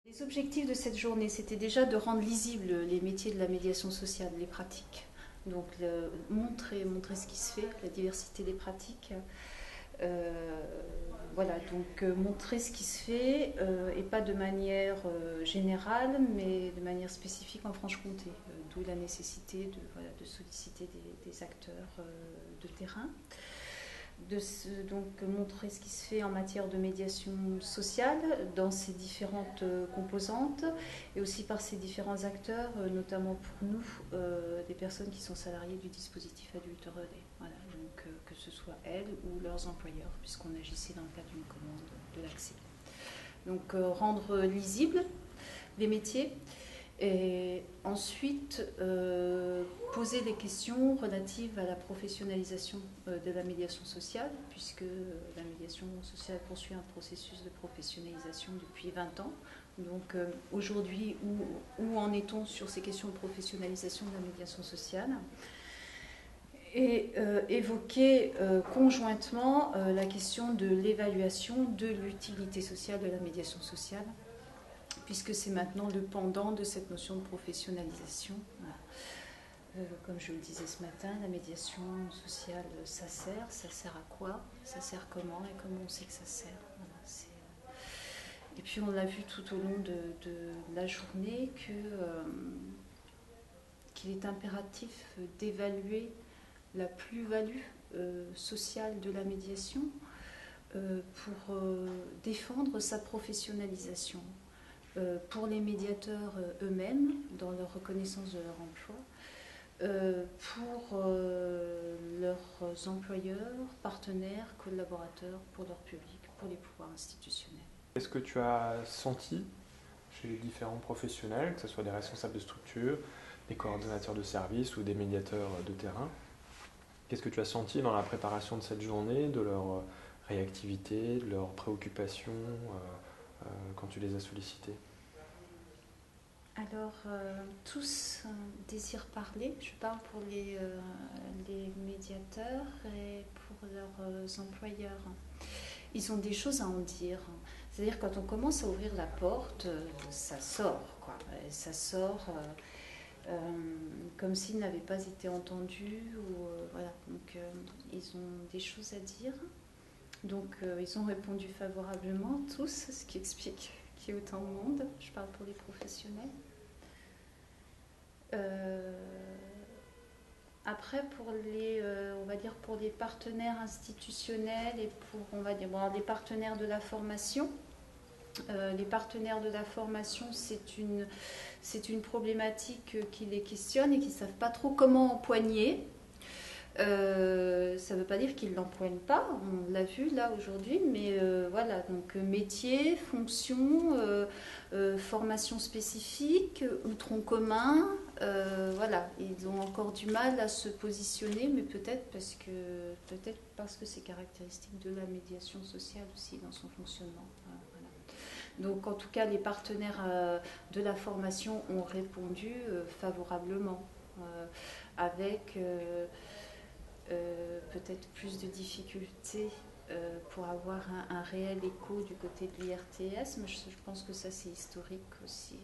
Les objectifs de cette journée, c'était déjà de rendre lisibles les métiers de la médiation sociale, les pratiques. Donc montrer ce qui se fait, la diversité des pratiques. Voilà, donc montrer ce qui se fait et pas de manière générale, mais de manière spécifique en Franche-Comté. D'où la nécessité de solliciter des acteurs de terrain. Donc montrer ce qui se fait en matière de médiation sociale dans ses différentes composantes et aussi par ses différents acteurs, notamment pour nous, des personnes qui sont salariées du dispositif adulte relais. Voilà, donc que ce soit elles ou leurs employeurs, puisqu'on agissait dans le cadre d'une commande de l'accès. Donc rendre lisibles les métiers. Et ensuite, poser des questions relatives à la professionnalisation de la médiation sociale, puisque la médiation sociale poursuit un processus de professionnalisation depuis 20 ans. Donc aujourd'hui, où en est-on sur ces questions de professionnalisation de la médiation sociale ? Et évoquer conjointement la question de l'évaluation de l'utilité sociale de la médiation sociale, puisque c'est maintenant le pendant de cette notion de professionnalisation. Comme je le disais ce matin, la médiation sociale, ça sert à quoi, ça sert comment et comment on sait que ça sert. Voilà, et puis on l'a vu tout au long de la journée qu'il est impératif d'évaluer la plus-value sociale de la médiation pour défendre sa professionnalisation. Pour les médiateurs eux-mêmes, dans leur reconnaissance de leur emploi, pour leurs employeurs, partenaires, collaborateurs, pour leur public, pour les pouvoirs institutionnels. Est-ce que tu as senti chez les différents professionnels, que ce soit des responsables de structure, des coordonnateurs de services ou des médiateurs de terrain, qu'est-ce que tu as senti dans la préparation de cette journée, de leur réactivité, de leurs préoccupations quand tu les as sollicités ? Alors, tous désirent parler. Je parle pour les médiateurs et pour leurs employeurs. Ils ont des choses à en dire. C'est-à-dire quand on commence à ouvrir la porte, ça sort, quoi. Et ça sort comme s'ils n'avaient pas été entendus. Voilà. Donc, ils ont des choses à dire. Donc, ils ont répondu favorablement, tous, ce qui explique qu'il y ait autant de monde. Je parle pour les professionnels. Après, pour on va dire pour les partenaires institutionnels et pour, on va dire, les partenaires de la formation, c'est une problématique qui les questionne et qui ne savent pas trop comment empoigner. Ça ne veut pas dire qu'ils ne l'empoignent pas, on l'a vu là aujourd'hui, mais voilà, donc métier, fonction, formation spécifique, ou tronc commun, voilà, ils ont encore du mal à se positionner, mais peut-être parce que c'est caractéristique de la médiation sociale aussi dans son fonctionnement. Voilà. Donc en tout cas, les partenaires de la formation ont répondu favorablement, avec peut-être plus de difficultés pour avoir un réel écho du côté de l'IRTS, mais je pense que ça c'est historique aussi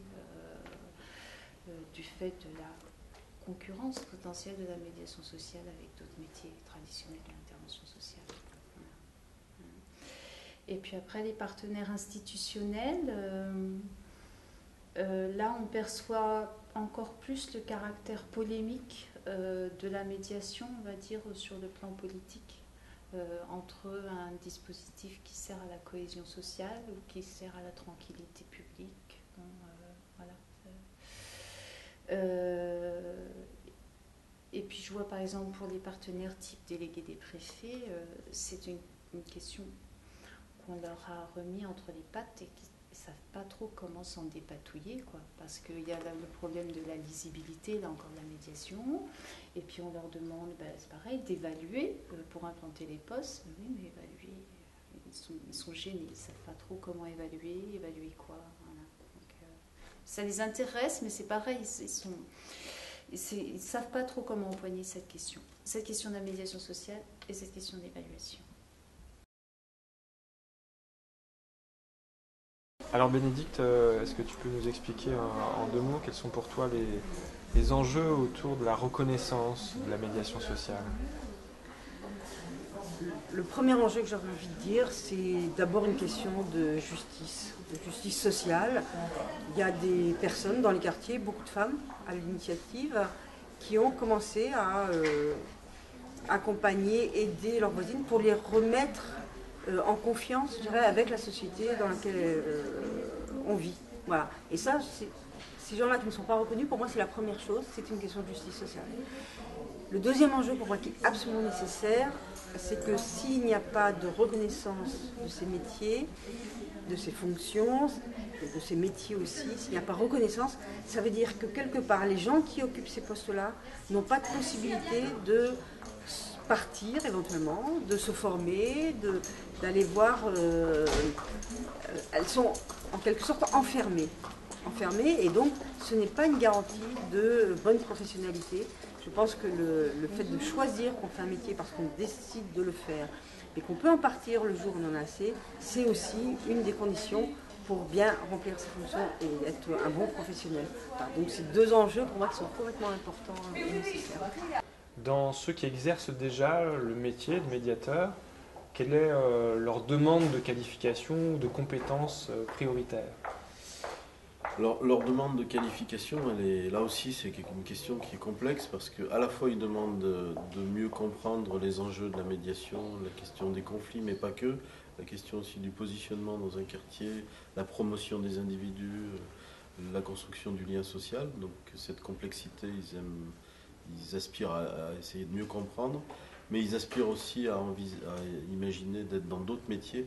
du fait de la concurrence potentielle de la médiation sociale avec d'autres métiers traditionnels de l'intervention sociale. Et puis après les partenaires institutionnels, là on perçoit encore plus le caractère polémique de la médiation, on va dire, sur le plan politique, entre un dispositif qui sert à la cohésion sociale ou qui sert à la tranquillité publique. Bon, voilà. Et puis je vois par exemple pour les partenaires type délégués des préfets, c'est une question qu'on leur a remis entre les pattes et qui ne savent pas trop comment s'en dépatouiller, quoi, parce qu'il y a là le problème de la lisibilité, là encore de la médiation, et puis on leur demande, c'est pareil, d'évaluer pour implanter les postes. Oui, mais évaluer, ils sont gênés, ils ne savent pas trop comment évaluer quoi. Voilà. Donc, ça les intéresse, mais c'est pareil, ils ne savent pas trop comment empoigner cette question de la médiation sociale et cette question d'évaluation. Alors Bénédicte, est-ce que tu peux nous expliquer en deux mots quels sont pour toi les enjeux autour de la reconnaissance de la médiation sociale? Le premier enjeu que j'aurais envie de dire, c'est d'abord une question de justice sociale. Il y a des personnes dans les quartiers, beaucoup de femmes à l'initiative, qui ont commencé à accompagner, aider leurs voisines pour les remettre en confiance, je dirais, avec la société dans laquelle on vit. Voilà. Et ça, ces gens-là qui ne sont pas reconnus, pour moi, c'est la première chose, c'est une question de justice sociale. Le deuxième enjeu pour moi qui est absolument nécessaire, c'est que s'il n'y a pas de reconnaissance de ces métiers, de ces fonctions, de ces métiers aussi, s'il n'y a pas de reconnaissance, ça veut dire que quelque part, les gens qui occupent ces postes-là n'ont pas de possibilité de partir éventuellement, de se former, d'aller voir. Elles sont en quelque sorte enfermées, et donc ce n'est pas une garantie de bonne professionnalité. Je pense que le fait de choisir qu'on fait un métier parce qu'on décide de le faire et qu'on peut en partir le jour où on en a assez, c'est aussi une des conditions pour bien remplir ses fonctions et être un bon professionnel. Enfin, donc c'est deux enjeux pour moi qui sont complètement importants et nécessaires. Dans ceux qui exercent déjà le métier de médiateur, quelle est leur demande de qualification ou de compétences prioritaires? Leur demande de qualification, là aussi, c'est une question qui est complexe parce qu'à la fois, ils demandent de mieux comprendre les enjeux de la médiation, la question des conflits, mais pas que, la question aussi du positionnement dans un quartier, la promotion des individus, la construction du lien social. Donc cette complexité, ils aspirent à essayer de mieux comprendre, mais ils aspirent aussi à imaginer d'être dans d'autres métiers.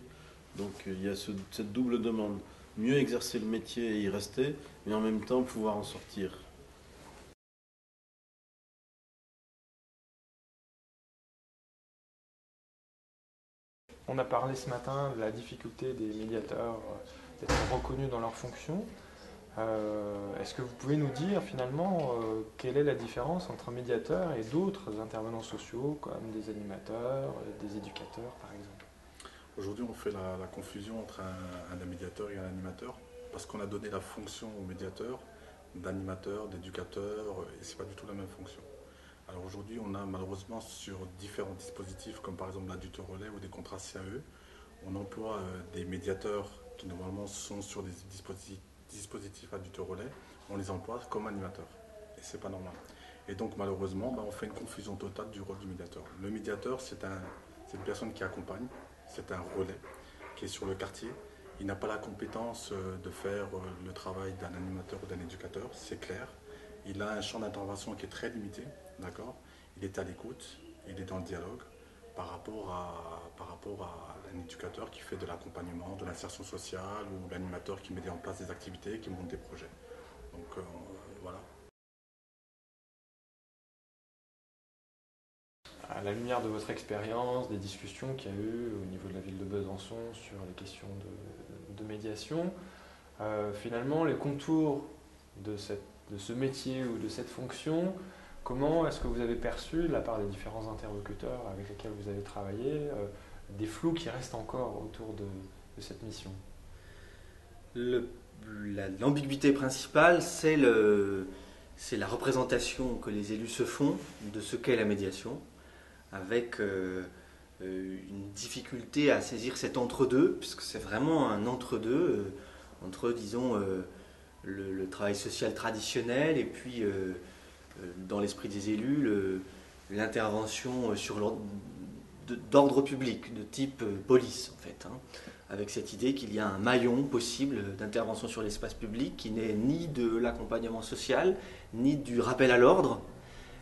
Donc il y a cette double demande. Mieux exercer le métier et y rester, mais en même temps pouvoir en sortir. On a parlé ce matin de la difficulté des médiateurs d'être reconnus dans leurs fonctions. Est-ce que vous pouvez nous dire finalement quelle est la différence entre un médiateur et d'autres intervenants sociaux comme des animateurs, des éducateurs par exemple? Aujourd'hui, on fait la confusion entre un médiateur et un animateur parce qu'on a donné la fonction au médiateur d'animateur, d'éducateur, et ce n'est pas du tout la même fonction. Alors aujourd'hui, on a malheureusement sur différents dispositifs, comme par exemple l'adulte relais ou des contrats CAE, on emploie des médiateurs qui normalement sont sur des dispositifs adulte relais, on les emploie comme animateurs. Et ce n'est pas normal. Et donc malheureusement, on fait une confusion totale du rôle du médiateur. Le médiateur, c'est une personne qui accompagne. C'est un relais qui est sur le quartier. Il n'a pas la compétence de faire le travail d'un animateur ou d'un éducateur, c'est clair. Il a un champ d'intervention qui est très limité, d'accord. Il est à l'écoute, il est dans le dialogue par rapport à un éducateur qui fait de l'accompagnement, de l'insertion sociale ou l'animateur qui met en place des activités, qui monte des projets. Donc voilà. À la lumière de votre expérience, des discussions qu'il y a eu au niveau de la ville de Besançon sur les questions de médiation, finalement, les contours de ce métier ou de cette fonction, comment est-ce que vous avez perçu, de la part des différents interlocuteurs avec lesquels vous avez travaillé, des flous qui restent encore autour de cette mission? L'ambiguïté principale, c'est la représentation que les élus se font de ce qu'est la médiation, avec une difficulté à saisir cet entre-deux, puisque c'est vraiment un entre-deux, entre, disons, le travail social traditionnel et puis, dans l'esprit des élus, l'intervention d'ordre public, de type police, en fait, hein, avec cette idée qu'il y a un maillon possible d'intervention sur l'espace public qui n'est ni de l'accompagnement social, ni du rappel à l'ordre,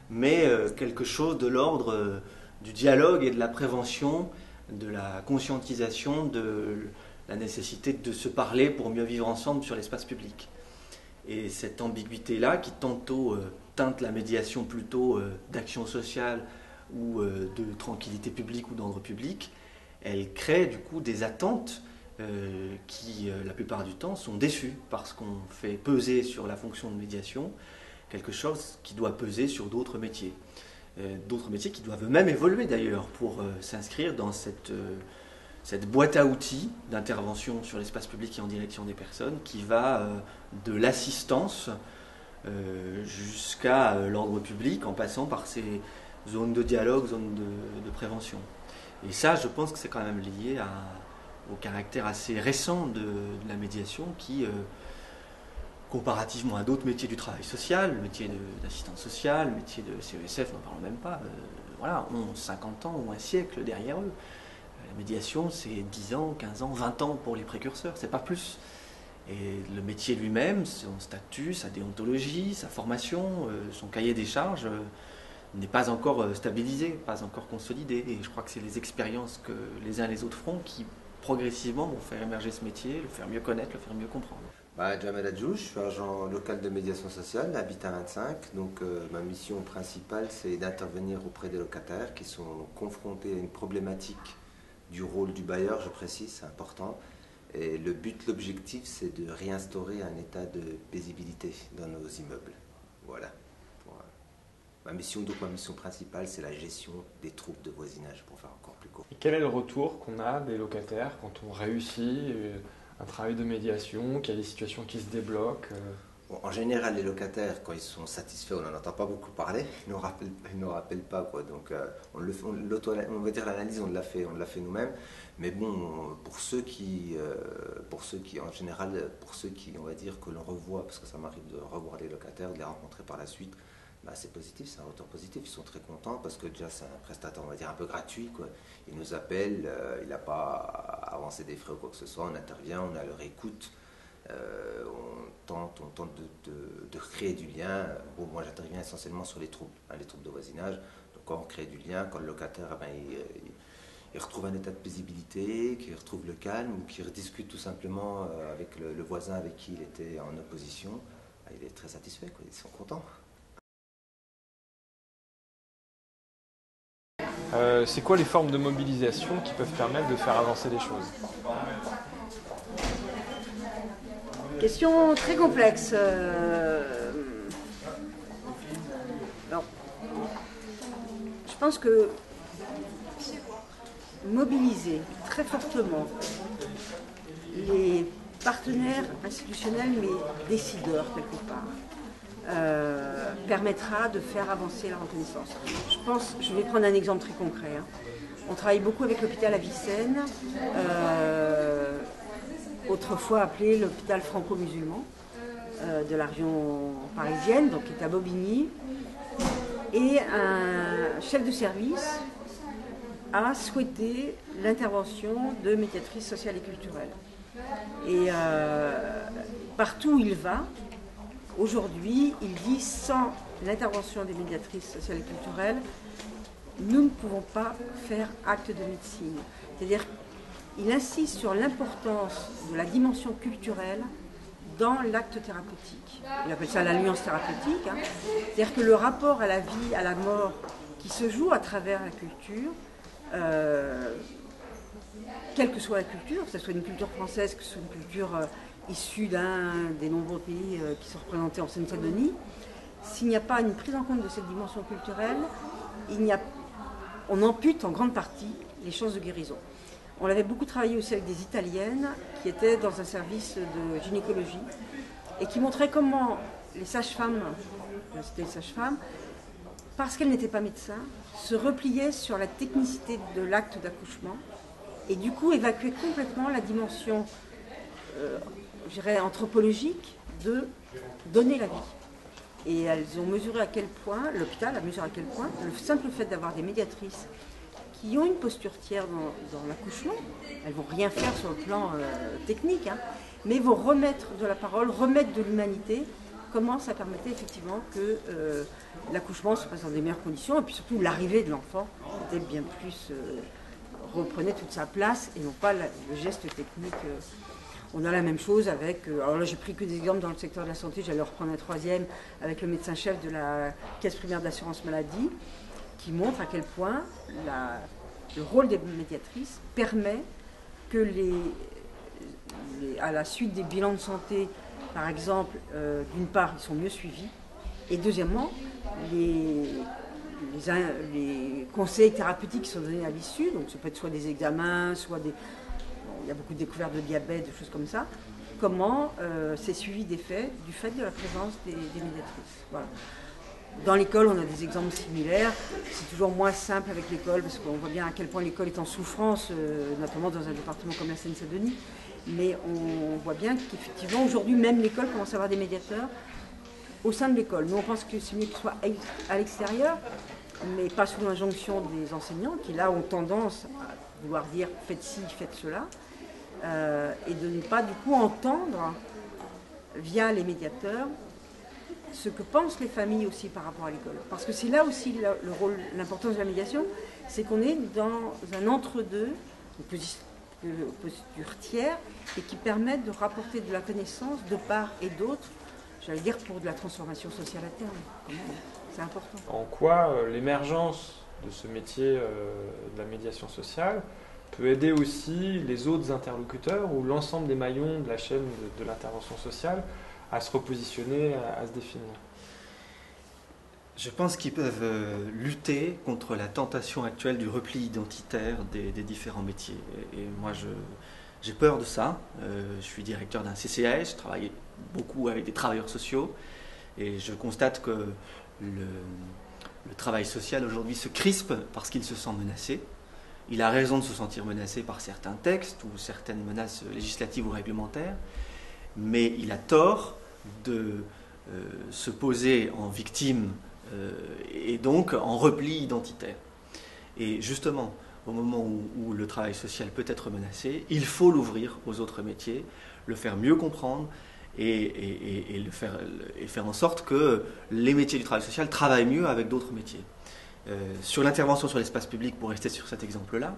mais quelque chose de l'ordre du dialogue et de la prévention, de la conscientisation de la nécessité de se parler pour mieux vivre ensemble sur l'espace public. Et cette ambiguïté-là, qui tantôt teinte la médiation plutôt d'action sociale ou de tranquillité publique ou d'ordre public, elle crée du coup des attentes qui, la plupart du temps, sont déçues parce qu'on fait peser sur la fonction de médiation quelque chose qui doit peser sur d'autres métiers. D'autres métiers qui doivent eux-mêmes évoluer d'ailleurs pour s'inscrire dans cette cette boîte à outils d'intervention sur l'espace public et en direction des personnes qui va de l'assistance jusqu'à l'ordre public en passant par ces zones de dialogue, zones de prévention. Et ça, je pense que c'est quand même lié au caractère assez récent de la médiation qui, comparativement à d'autres métiers du travail social, le métier d'assistante sociale, le métier de CESF, n'en parlons même pas, ont 50 ans ou un siècle derrière eux. La médiation, c'est 10 ans, 15 ans, 20 ans pour les précurseurs, c'est pas plus. Et le métier lui-même, son statut, sa déontologie, sa formation, son cahier des charges n'est pas encore stabilisé, pas encore consolidé. Et je crois que c'est les expériences que les uns et les autres feront qui, progressivement, vont faire émerger ce métier, le faire mieux connaître, le faire mieux comprendre. Jamel Adjou, je suis agent local de médiation sociale, Habitat 25. Donc ma mission principale, c'est d'intervenir auprès des locataires qui sont confrontés à une problématique du rôle du bailleur, je précise, c'est important. Et le but, l'objectif, c'est de réinstaurer un état de paisibilité dans nos immeubles. Voilà. Ma mission principale, c'est la gestion des troubles de voisinage, pour faire encore plus court. Et quel est le retour qu'on a des locataires quand on réussit un travail de médiation, qu'il y a des situations qui se débloquent Bon, en général, les locataires, quand ils sont satisfaits, on n'en entend pas beaucoup parler, ils ne nous rappellent pas, quoi. Donc, on va dire l'analyse, on l'a fait nous-mêmes. Mais bon, pour ceux qui, en général, pour ceux qui, on va dire, que l'on revoit, parce que ça m'arrive de revoir les locataires, de les rencontrer par la suite, c'est positif, c'est un retour positif. Ils sont très contents parce que déjà, c'est un prestataire, on va dire, un peu gratuit, quoi. Il nous appelle, il n'a pas avancé des frais ou quoi que ce soit, on intervient, on a leur écoute. On tente de créer du lien. Bon, moi j'interviens essentiellement sur les troubles de voisinage. Donc quand on crée du lien, quand le locataire il retrouve un état de paisibilité, qu'il retrouve le calme, ou qu'il rediscute tout simplement avec le voisin avec qui il était en opposition, il est très satisfait, quoi. Ils sont contents. C'est quoi les formes de mobilisation qui peuvent permettre de faire avancer les choses ? Question très complexe. Alors, je pense que mobiliser très fortement les partenaires institutionnels, mais décideurs quelque part, permettra de faire avancer la reconnaissance. Je vais prendre un exemple très concret. On travaille beaucoup avec l'hôpital Avicenne, autrefois appelé l'hôpital franco-musulman de la région parisienne, donc qui est à Bobigny. Et un chef de service a souhaité l'intervention de médiatrices sociales et culturelles. Et partout où il va, aujourd'hui, il dit sans l'intervention des médiatrices sociales et culturelles, nous ne pouvons pas faire acte de médecine. C'est-à-dire qu'il insiste sur l'importance de la dimension culturelle dans l'acte thérapeutique. Il appelle ça l'alliance thérapeutique. C'est-à-dire que le rapport à la vie, à la mort, qui se joue à travers la culture, quelle que soit la culture, que ce soit une culture française, que ce soit une culture issue d'un des nombreux pays qui sont représentés en Seine-Saint-Denis, s'il n'y a pas une prise en compte de cette dimension culturelle, on ampute en grande partie les chances de guérison. On avait beaucoup travaillé aussi avec des Italiennes qui étaient dans un service de gynécologie et qui montraient comment les sages-femmes, c'était les sages-femmes, parce qu'elles n'étaient pas médecins, se repliaient sur la technicité de l'acte d'accouchement et du coup évacuaient complètement la dimension, je dirais, anthropologique de donner la vie. Et elles ont mesuré à quel point, l'hôpital a mesuré à quel point, le simple fait d'avoir des médiatrices qui ont une posture tiers dans l'accouchement, elles ne vont rien faire sur le plan technique, mais vont remettre de la parole, remettre de l'humanité, comment ça permettait effectivement que l'accouchement se passe dans des meilleures conditions, et puis surtout l'arrivée de l'enfant était bien plus, reprenait toute sa place, et non pas le geste technique. On a la même chose avec, alors là j'ai pris que des exemples dans le secteur de la santé, j'allais reprendre un troisième avec le médecin-chef de la caisse primaire d'assurance maladie, qui montre à quel point le rôle des médiatrices permet que à la suite des bilans de santé, par exemple, d'une part, ils sont mieux suivis, et deuxièmement, les conseils thérapeutiques qui sont donnés à l'issue, donc ça peut être soit des examens, soit des... Bon, il y a beaucoup de découvertes de diabète, de choses comme ça. Comment c'est suivi du fait de la présence des médiatrices. Voilà. Dans l'école, on a des exemples similaires. C'est toujours moins simple avec l'école parce qu'on voit bien à quel point l'école est en souffrance, notamment dans un département comme la Seine-Saint-Denis. Mais on voit bien qu'effectivement, aujourd'hui, même l'école commence à avoir des médiateurs au sein de l'école. Nous, on pense que c'est mieux qu'ils soient à l'extérieur, mais pas sous l'injonction des enseignants, qui là ont tendance à vouloir dire faites ci, faites cela, et de ne pas du coup entendre via les médiateurs ce que pensent les familles aussi par rapport à l'école. Parce que c'est là aussi le rôle, l'importance de la médiation, c'est qu'on est dans un entre-deux, une posture tiers, et qui permettent de rapporter de la connaissance de part et d'autre, j'allais dire pour de la transformation sociale à terme. C'est important. En quoi l'émergence de ce métier de la médiation sociale peut aider aussi les autres interlocuteurs ou l'ensemble des maillons de la chaîne de l'intervention sociale à se repositionner, à se définir? Je pense qu'ils peuvent lutter contre la tentation actuelle du repli identitaire des différents métiers. Et moi, j'ai peur de ça. Je suis directeur d'un CCAS, je travaille beaucoup avec des travailleurs sociaux, et je constate que le travail social aujourd'hui se crispe parce qu'il se sent menacé. Il a raison de se sentir menacé par certains textes ou certaines menaces législatives ou réglementaires, mais il a tort de se poser en victime et donc en repli identitaire. Et justement, au moment où le travail social peut être menacé, il faut l'ouvrir aux autres métiers, le faire mieux comprendre et faire en sorte que les métiers du travail social travaillent mieux avec d'autres métiers. Sur l'intervention sur l'espace public, pour rester sur cet exemple-là,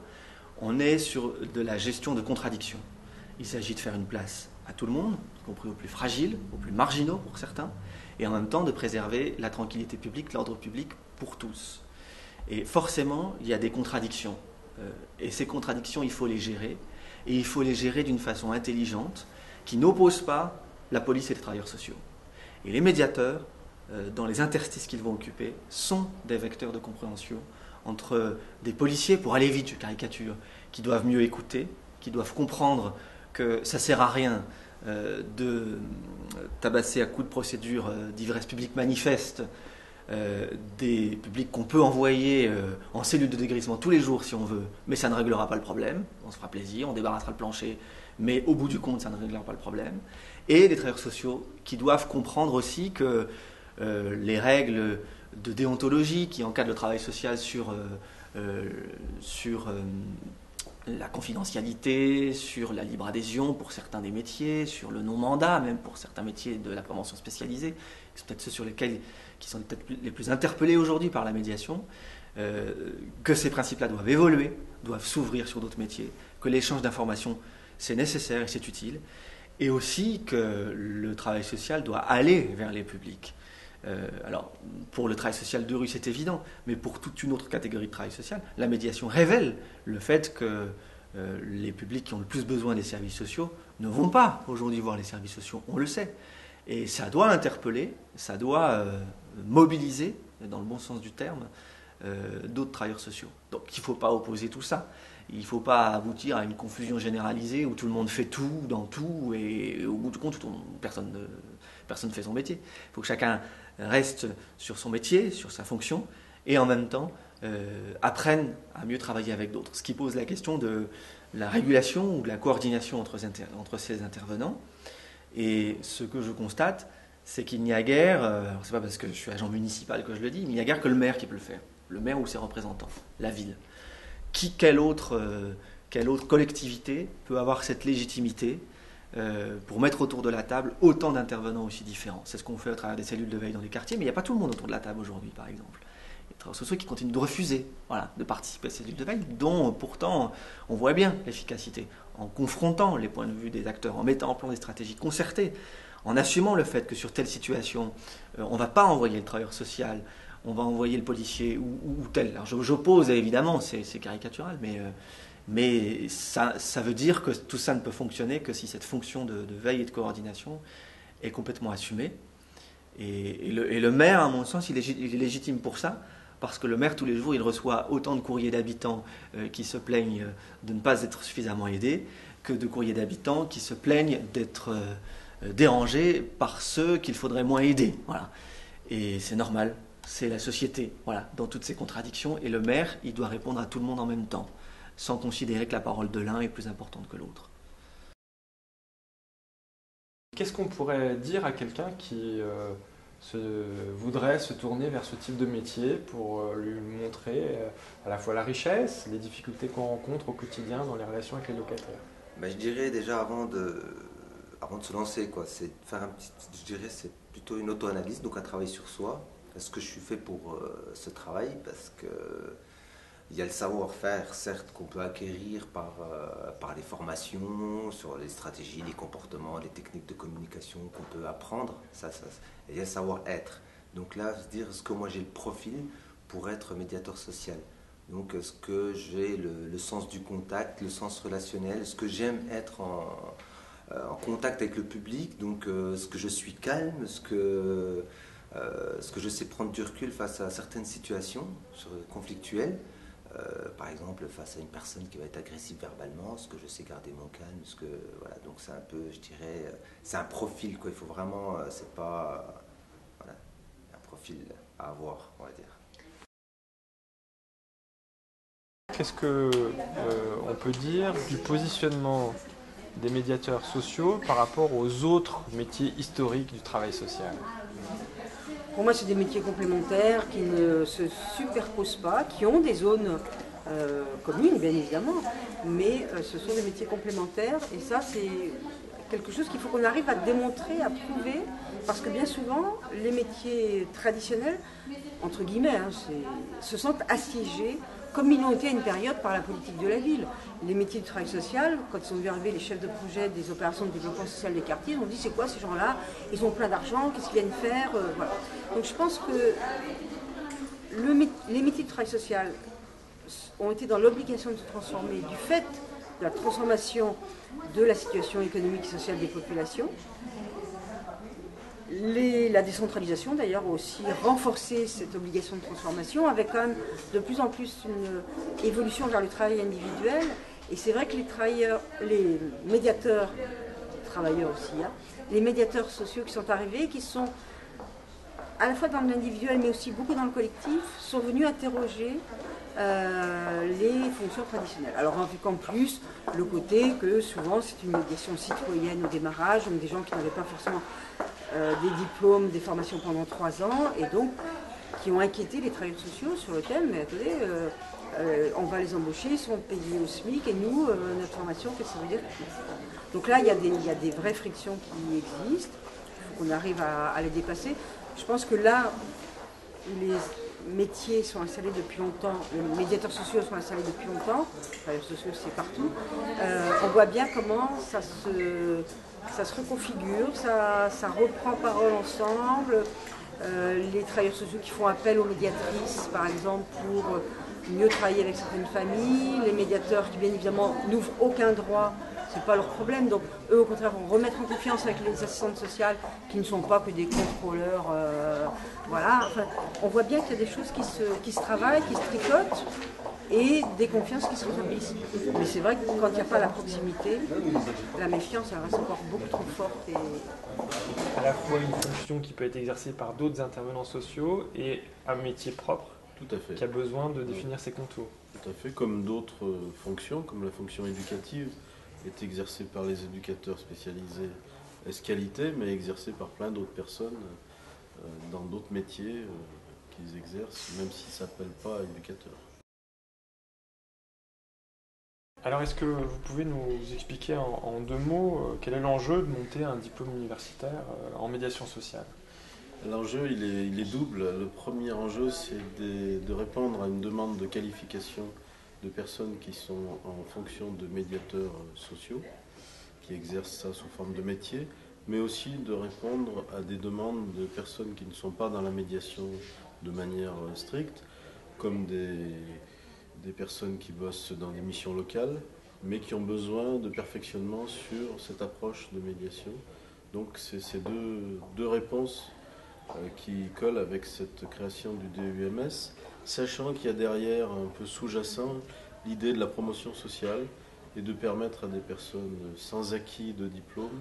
on est sur de la gestion de contradictions. Il s'agit de faire une place à tout le monde, y compris aux plus fragiles, aux plus marginaux pour certains, et en même temps de préserver la tranquillité publique, l'ordre public pour tous. Et forcément, il y a des contradictions. Et ces contradictions, il faut les gérer. Et il faut les gérer d'une façon intelligente, qui n'oppose pas la police et les travailleurs sociaux. Et les médiateurs, dans les interstices qu'ils vont occuper, sont des vecteurs de compréhension entre des policiers, pour aller vite, je caricature, qui doivent mieux écouter, qui doivent comprendre que ça ne sert à rien de tabasser à coups de procédure d'ivresse publique manifeste des publics qu'on peut envoyer en cellule de dégrisement tous les jours si on veut, mais ça ne réglera pas le problème. On se fera plaisir, on débarrassera le plancher, mais au bout du compte, ça ne réglera pas le problème. Et les travailleurs sociaux qui doivent comprendre aussi que les règles de déontologie qui encadrent le travail social sur la confidentialité, sur la libre adhésion pour certains des métiers, sur le non-mandat, même pour certains métiers de la prévention spécialisée, qui sont peut-être ceux sur lesquels qui sont peut-être les plus interpellés aujourd'hui par la médiation, que ces principes-là doivent évoluer, doivent s'ouvrir sur d'autres métiers, que l'échange d'informations, c'est nécessaire et c'est utile, et aussi que le travail social doit aller vers les publics. Alors, pour le travail social de rue, c'est évident, mais pour toute une autre catégorie de travail social, la médiation révèle le fait que les publics qui ont le plus besoin des services sociaux ne vont pas aujourd'hui voir les services sociaux, on le sait. Et ça doit interpeller, ça doit mobiliser, dans le bon sens du terme, d'autres travailleurs sociaux. Donc il ne faut pas opposer tout ça. Il ne faut pas aboutir à une confusion généralisée où tout le monde fait tout dans tout et au bout du compte, personne ne fait son métier. Il faut que chacun reste sur son métier, sur sa fonction, et en même temps apprenne à mieux travailler avec d'autres. Ce qui pose la question de la régulation ou de la coordination entre ces intervenants. Et ce que je constate, c'est qu'il n'y a guère, c'est pas parce que je suis agent municipal que je le dis, mais il n'y a guère que le maire qui peut le faire. Le maire ou ses représentants, la ville. Quelle autre collectivité peut avoir cette légitimité pour mettre autour de la table autant d'intervenants aussi différents? C'est ce qu'on fait à travers des cellules de veille dans les quartiers, mais il n'y a pas tout le monde autour de la table aujourd'hui, par exemple. Il y a des travailleurs sociaux qui continuent de refuser de participer à ces cellules de veille, dont pourtant on voit bien l'efficacité, en confrontant les points de vue des acteurs, en mettant en place des stratégies concertées, en assumant le fait que sur telle situation, on ne va pas envoyer le travailleur social, on va envoyer le policier ou tel. Alors j'oppose évidemment, c'est caricatural, mais ça veut dire que tout ça ne peut fonctionner que si cette fonction de veille et de coordination est complètement assumée. Et le maire, à mon sens, il est légitime pour ça, parce que le maire, tous les jours, il reçoit autant de courriers d'habitants qui se plaignent de ne pas être suffisamment aidés, que de courriers d'habitants qui se plaignent d'être dérangés par ceux qu'il faudrait moins aider. Voilà. Et c'est normal, c'est la société, voilà, dans toutes ces contradictions. Et le maire, il doit répondre à tout le monde en même temps, sans considérer que la parole de l'un est plus importante que l'autre. Qu'est-ce qu'on pourrait dire à quelqu'un qui voudrait se tourner vers ce type de métier pour lui montrer à la fois la richesse, les difficultés qu'on rencontre au quotidien dans les relations avec les locataires? Je dirais déjà avant de se lancer, c'est faire je dirais c'est plutôt une auto-analyse, donc un travail sur soi. Est-ce que je suis fait pour ce travail? Parce que il y a le savoir-faire, certes, qu'on peut acquérir par les formations, sur les stratégies, les comportements, les techniques de communication qu'on peut apprendre. Et il y a le savoir-être. Donc là, se dire, est-ce que moi j'ai le profil pour être médiateur social? Donc est-ce que j'ai le sens du contact, le sens relationnel? Est-ce que j'aime être en contact avec le public? Donc est-ce que je suis calme? Est-ce que je sais prendre du recul face à certaines situations conflictuelles? Par exemple, face à une personne qui va être agressive verbalement, est-ce que je sais garder mon calme? Voilà, donc c'est un peu, je dirais, c'est un profil, quoi. Il faut vraiment, c'est pas, voilà, un profil à avoir, on va dire. Qu'est-ce que on peut dire du positionnement des médiateurs sociaux par rapport aux autres métiers historiques du travail social? Pour moi, c'est des métiers complémentaires qui ne se superposent pas, qui ont des zones communes, bien évidemment, mais ce sont des métiers complémentaires. Et ça, c'est quelque chose qu'il faut qu'on arrive à démontrer, à prouver, parce que bien souvent, les métiers traditionnels, entre guillemets, se sentent assiégés, comme ils l'ont été à une période par la politique de la ville. Les métiers du travail social, quand ils sont venus arriver les chefs de projet des opérations de développement social des quartiers, ils ont dit c'est quoi ces gens-là? Ils ont plein d'argent, qu'est-ce qu'ils viennent faire? Voilà. Donc je pense que les métiers du travail social ont été dans l'obligation de se transformer du fait de la transformation de la situation économique et sociale des populations. La décentralisation d'ailleurs a aussi renforcé cette obligation de transformation avec quand même de plus en plus une évolution vers le travail individuel. Et c'est vrai que les médiateurs, travailleurs aussi, les médiateurs sociaux qui sont arrivés, qui sont à la fois dans l'individuel mais aussi beaucoup dans le collectif, sont venus interroger les fonctions traditionnelles. Alors qu'en plus, le côté que souvent c'est une médiation citoyenne au démarrage, donc des gens qui n'avaient pas forcément des diplômes, des formations pendant 3 ans, et donc qui ont inquiété les travailleurs sociaux sur le thème, mais attendez, on va les embaucher, ils sont payés au SMIC, et nous, notre formation, qu'est-ce que ça veut dire? Donc là, il y a des vraies frictions qui existent, il faut qu'on arrive à les dépasser. Je pense que là où les métiers sont installés depuis longtemps, les médiateurs sociaux sont installés depuis longtemps, les travailleurs sociaux c'est partout, on voit bien comment ça se reconfigure, ça reprend parole ensemble. Les travailleurs sociaux qui font appel aux médiatrices, par exemple, pour mieux travailler avec certaines familles, les médiateurs qui, bien évidemment, n'ouvrent aucun droit, ce n'est pas leur problème. Donc, eux, au contraire, vont remettre en confiance avec les assistantes sociales qui ne sont pas que des contrôleurs. Voilà. Enfin, on voit bien qu'il y a des choses qui se travaillent, qui se tricotent, et des confiances qui se rétablissent. Mais c'est vrai que quand il n'y a pas la proximité, la méfiance elle reste encore beaucoup trop forte. Et à la fois une fonction qui peut être exercée par d'autres intervenants sociaux et un métier propre. Tout à fait. Qui a besoin de définir ses contours. Tout à fait, comme d'autres fonctions, comme la fonction éducative est exercée par les éducateurs spécialisés Escalité, mais exercée par plein d'autres personnes dans d'autres métiers qu'ils exercent, même s'ils ne s'appellent pas éducateurs. Alors, est-ce que vous pouvez nous expliquer en 2 mots quel est l'enjeu de monter un diplôme universitaire en médiation sociale? L'enjeu, il est double. Le premier enjeu, c'est de répondre à une demande de qualification de personnes qui sont en fonction de médiateurs sociaux, qui exercent ça sous forme de métier, mais aussi de répondre à des demandes de personnes qui ne sont pas dans la médiation de manière stricte, comme des personnes qui bossent dans des missions locales, mais qui ont besoin de perfectionnement sur cette approche de médiation. Donc c'est ces deux réponses qui colle avec cette création du DEUMS, sachant qu'il y a derrière un peu sous-jacent l'idée de la promotion sociale et de permettre à des personnes sans acquis de diplôme,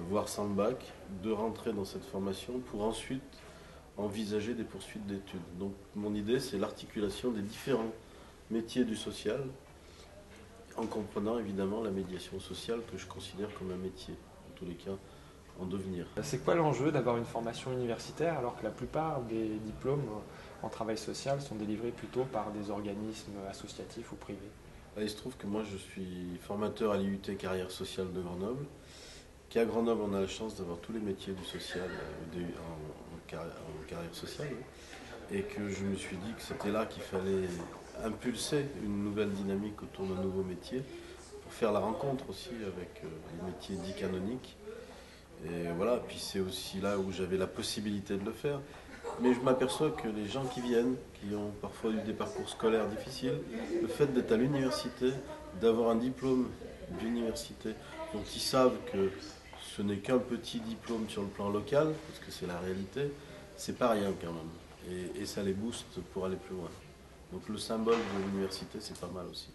voire sans bac, de rentrer dans cette formation pour ensuite envisager des poursuites d'études. Donc mon idée, c'est l'articulation des différents métiers du social, en comprenant évidemment la médiation sociale que je considère comme un métier, en tous les cas en devenir. C'est quoi l'enjeu d'avoir une formation universitaire alors que la plupart des diplômes en travail social sont délivrés plutôt par des organismes associatifs ou privés? Il se trouve que moi je suis formateur à l'IUT Carrière Sociale de Grenoble, qu'à Grenoble on a la chance d'avoir tous les métiers du social en carrière sociale, et que je me suis dit que c'était là qu'il fallait impulser une nouvelle dynamique autour d'un nouveau métier, pour faire la rencontre aussi avec les métiers dits canoniques. Et voilà, puis c'est aussi là où j'avais la possibilité de le faire. Mais je m'aperçois que les gens qui viennent, qui ont parfois eu des parcours scolaires difficiles, le fait d'être à l'université, d'avoir un diplôme d'université, dont ils savent que ce n'est qu'un petit diplôme sur le plan local, parce que c'est la réalité, c'est pas rien quand même. Et ça les booste pour aller plus loin. Donc le symbole de l'université, c'est pas mal aussi.